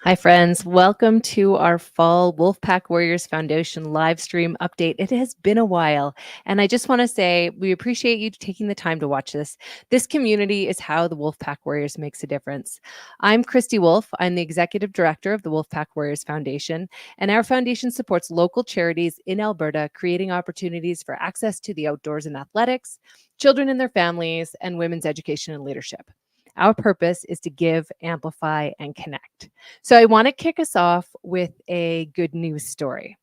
Hi, friends. Welcome to our fall Wolfpack Warriors Foundation live stream update. It has been a while, and I just want to say we appreciate you taking the time to watch this. This community is how the Wolfpack Warriors makes a difference. I'm Christy Wolfe. I'm the executive director of the Wolfpack Warriors Foundation, and our foundation supports local charities in Alberta, creating opportunities for access to the outdoors and athletics, children and their families, and women's education and leadership. Our purpose is to give, amplify, and connect. So I want to kick us off with a good news story.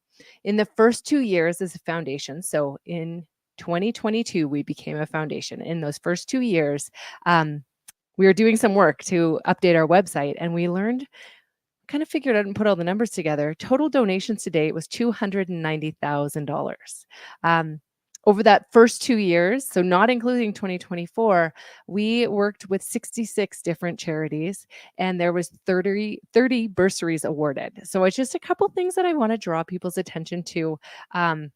In the first 2 years as a foundation, so in 2022, we became a foundation. In those first 2 years, we were doing some work to update our website, and we learned, kind of figured out and put all the numbers together. Total donations to date was $290,000. Over that first 2 years, so not including 2024, we worked with 66 different charities, and there was 30 bursaries awarded. So it's just a couple things that I want to draw people's attention to. I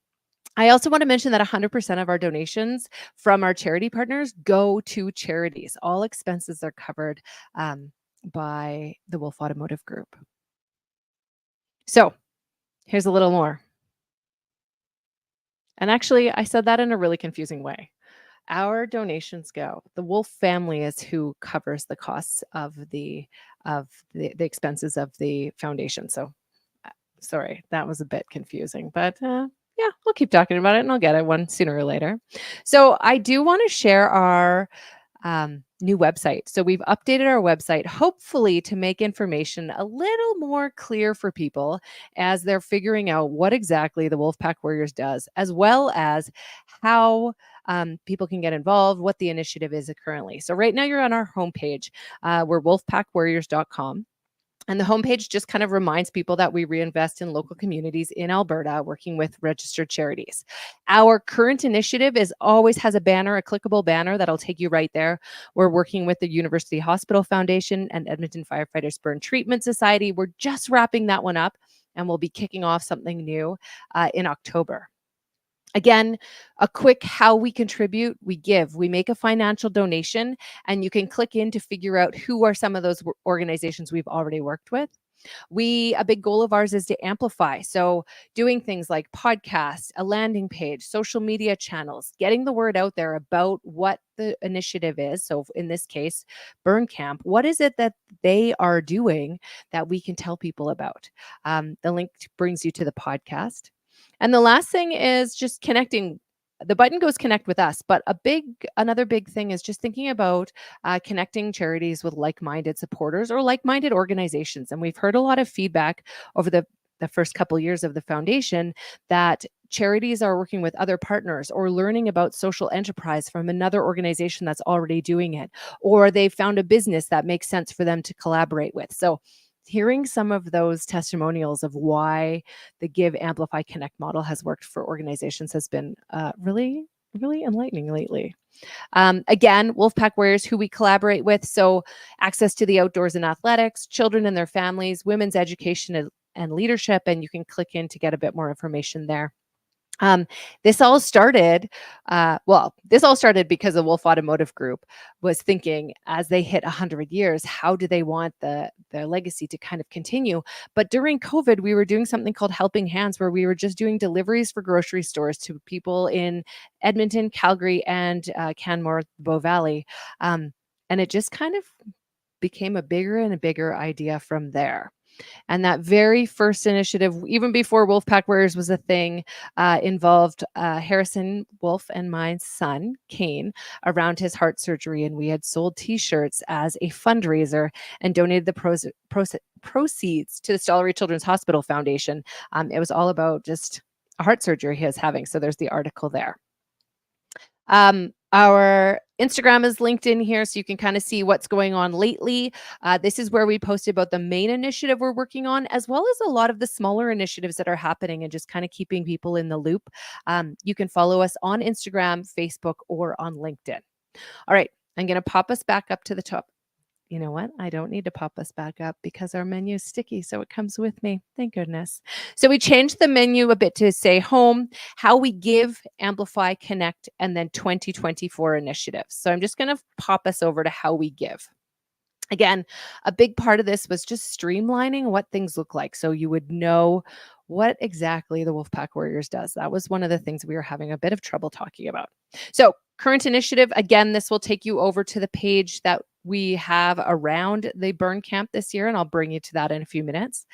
also want to mention that 100% of our donations from our charity partners go to charities. All expenses are covered by the Wolfe Automotive Group. So here's a little more. And actually, I said that in a really confusing way. Our donations go. The Wolfe family is who covers the costs of the expenses of the foundation. So, sorry, that was a bit confusing, but yeah, we'll keep talking about it, and I'll get it one sooner or later. So, I do want to share our new website. So we've updated our website, hopefully to make information a little more clear for people as they're figuring out what exactly the Wolfpack Warriors does, as well as how people can get involved, what the initiative is currently. So right now you're on our homepage. We're wolfpackwarriors.com. And the homepage just kind of reminds people that we reinvest in local communities in Alberta, working with registered charities. Our current initiative always has a banner, a clickable banner that'll take you right there. We're working with the University Hospital Foundation and Edmonton Firefighters Burn Treatment Society. We're just wrapping that one up, and we'll be kicking off something new in October. Again, a quick how we contribute, we give. We make a financial donation, and you can click in to figure out who are some of those organizations we've already worked with. A big goal of ours is to amplify. So doing things like podcasts, a landing page, social media channels, getting the word out there about what the initiative is. So in this case, Burn Camp, what is it that they are doing that we can tell people about? The link brings you to the podcast. And the last thing is just connecting. The button goes connect with us, but another big thing is just thinking about connecting charities with like-minded supporters or like-minded organizations. And we've heard a lot of feedback over the first couple years of the foundation that charities are working with other partners or learning about social enterprise from another organization that's already doing it, or they found a business that makes sense for them to collaborate with. So hearing some of those testimonials of why the Give, Amplify, Connect model has worked for organizations has been really, really enlightening lately. Again, Wolfpack Warriors, who we collaborate with. So access to the outdoors and athletics, children and their families, women's education and leadership. And you can click in to get a bit more information there. This all started, because the Wolfe Automotive Group was thinking as they hit 100 years, how do they want their legacy to kind of continue? But during COVID, we were doing something called Helping Hands, where we were just doing deliveries for grocery stores to people in Edmonton, Calgary, and Canmore, Bow Valley. And it just kind of became a bigger and a bigger idea from there. And that very first initiative, even before Wolfpack Warriors was a thing, involved Harrison Wolfe and my son, Kane, around his heart surgery. And we had sold T-shirts as a fundraiser and donated the proceeds to the Stollery Children's Hospital Foundation. It was all about just a heart surgery he was having. So there's the article there. Our Instagram is linked in here, so you can kind of see what's going on lately. This is where we post about the main initiative we're working on, as well as a lot of the smaller initiatives that are happening and just kind of keeping people in the loop. You can follow us on Instagram, Facebook, or on LinkedIn. All right, I'm going to pop us back up to the top. You know what? I don't need to pop us back up because our menu is sticky, so it comes with me. Thank goodness. So we changed the menu a bit to say home, how we give, amplify, connect, and then 2024 initiatives. So I'm just going to pop us over to how we give. Again, a big part of this was just streamlining what things look like so you would know what exactly the Wolfpack Warriors does. That was one of the things we were having a bit of trouble talking about. So, current initiative, again, this will take you over to the page that we have around the burn camp this year, and I'll bring you to that in a few minutes.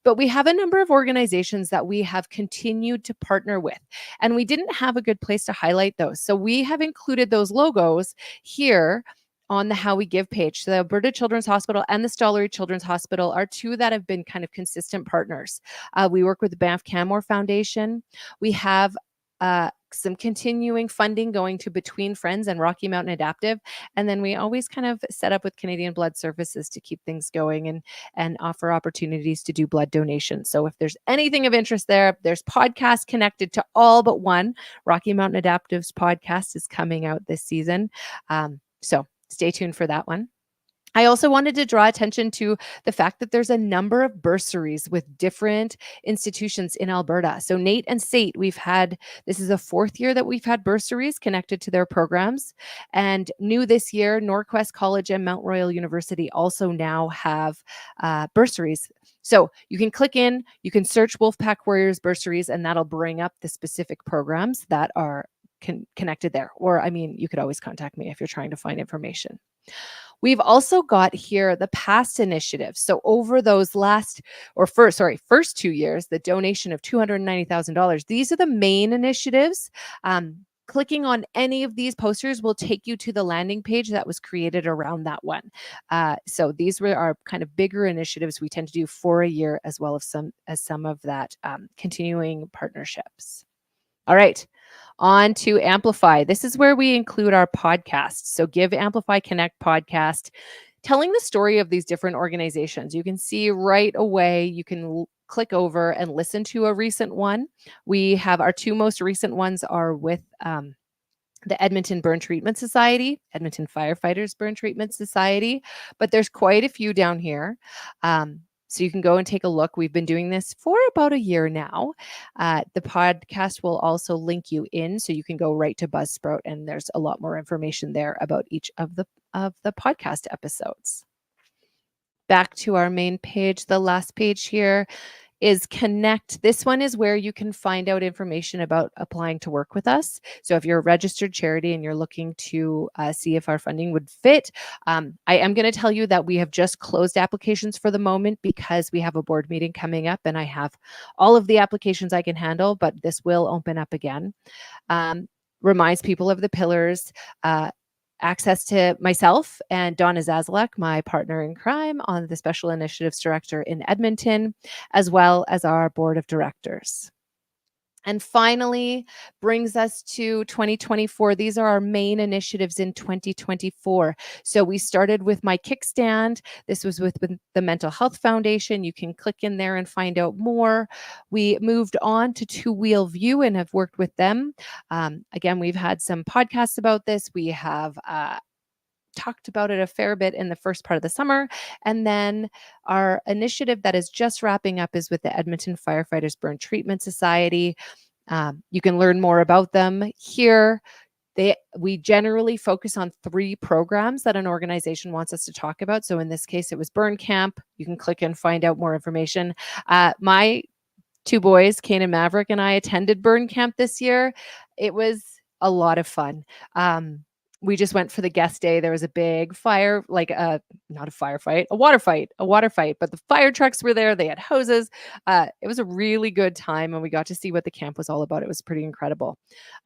But we have a number of organizations that we have continued to partner with, and we didn't have a good place to highlight those. So, we have included those logos here on the How We Give page. So the Alberta Children's Hospital and the Stollery Children's Hospital are two that have been kind of consistent partners. We work with the Banff Canmore Foundation. We have some continuing funding going to Between Friends and Rocky Mountain Adaptive. And then we always kind of set up with Canadian Blood Services to keep things going and offer opportunities to do blood donations. So if there's anything of interest there, there's podcasts connected to all but one. Rocky Mountain Adaptive's podcast is coming out this season. So stay tuned for that one. I also wanted to draw attention to the fact that there's a number of bursaries with different institutions in Alberta. So Nate and Sate, this is the 4th year that we've had bursaries connected to their programs. And new this year, Norquest College and Mount Royal University also now have bursaries. So you can click in, you can search Wolfpack Warriors bursaries, and that'll bring up the specific programs that are connected there. Or, I mean, you could always contact me if you're trying to find information. We've also got here the past initiatives. So over those first 2 years, the donation of $290,000. These are the main initiatives. Clicking on any of these posters will take you to the landing page that was created around that one. So these were our kind of bigger initiatives we tend to do for a year, as well as some of that continuing partnerships. All right, on to Amplify. This is where we include our podcasts. So Give Amplify Connect podcast, telling the story of these different organizations. You can see right away, you can click over and listen to a recent one. We have our 2 most recent ones are with the Edmonton Burn Treatment Society, Edmonton Firefighters Burn Treatment Society, but there's quite a few down here. So you can go and take a look. We've been doing this for about a year now. The podcast will also link you in, so you can go right to Buzzsprout, and there's a lot more information there about each of the podcast episodes. Back to our main page, the last page here is Connect. This one is where you can find out information about applying to work with us. So if you're a registered charity and you're looking to see if our funding would fit, I am going to tell you that we have just closed applications for the moment because we have a board meeting coming up and I have all of the applications I can handle, but this will open up again. Reminds people of the pillars, access to myself and Donna Zazalek, my partner in crime on the Special Initiatives Director in Edmonton, as well as our board of directors. And finally, brings us to 2024. These are our main initiatives in 2024. So we started with My Kickstand. This was with the Mental Health Foundation. You can click in there and find out more. We moved on to Two Wheel View and have worked with them. Again, we've had some podcasts about this. We have talked about it a fair bit in the first part of the summer. And then our initiative that is just wrapping up is with the Edmonton Firefighters Burn Treatment Society. You can learn more about them here. We generally focus on 3 programs that an organization wants us to talk about. So in this case, it was Burn Camp. You can click and find out more information. My 2 boys, Kane and Maverick, and I attended Burn Camp this year. It was a lot of fun. We just went for the guest day. There was a big fire, not a firefight, a water fight, but the fire trucks were there. They had hoses. It was a really good time and we got to see what the camp was all about. It was pretty incredible.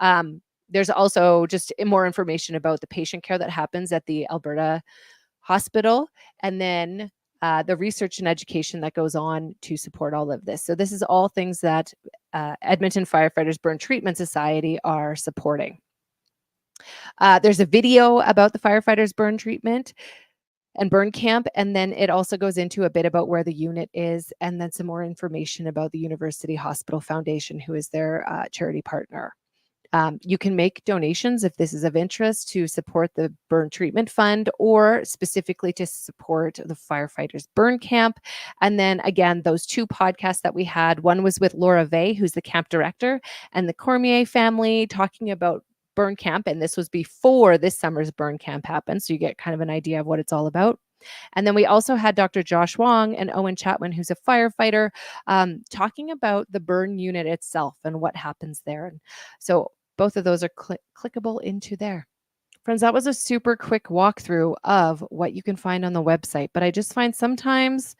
There's also just more information about the patient care that happens at the Alberta Hospital, and then the research and education that goes on to support all of this. So this is all things that Edmonton Firefighters Burn Treatment Society are supporting. There's a video about the firefighters burn treatment and burn camp, and then it also goes into a bit about where the unit is, and then some more information about the University Hospital Foundation, who is their charity partner. You can make donations if this is of interest to support the Burn Treatment Fund or specifically to support the Firefighters Burn Camp. And then again, those 2 podcasts that we had, one was with Laura Vey, who's the camp director, and the Cormier family, talking about Burn Camp, and this was before this summer's Burn Camp happened, so you get kind of an idea of what it's all about. And then we also had Dr. Josh Wong and Owen Chatwin, who's a firefighter, talking about the burn unit itself and what happens there. And so both of those are clickable into there. Friends, that was a super quick walkthrough of what you can find on the website. But I just find sometimes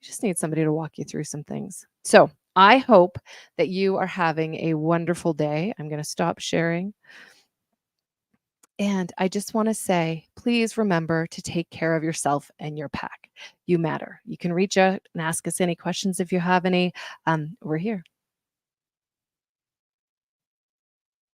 you just need somebody to walk you through some things. So I hope that you are having a wonderful day. I'm going to stop sharing. And I just want to say, please remember to take care of yourself and your pack. You matter. You can reach out and ask us any questions if you have any. We're here.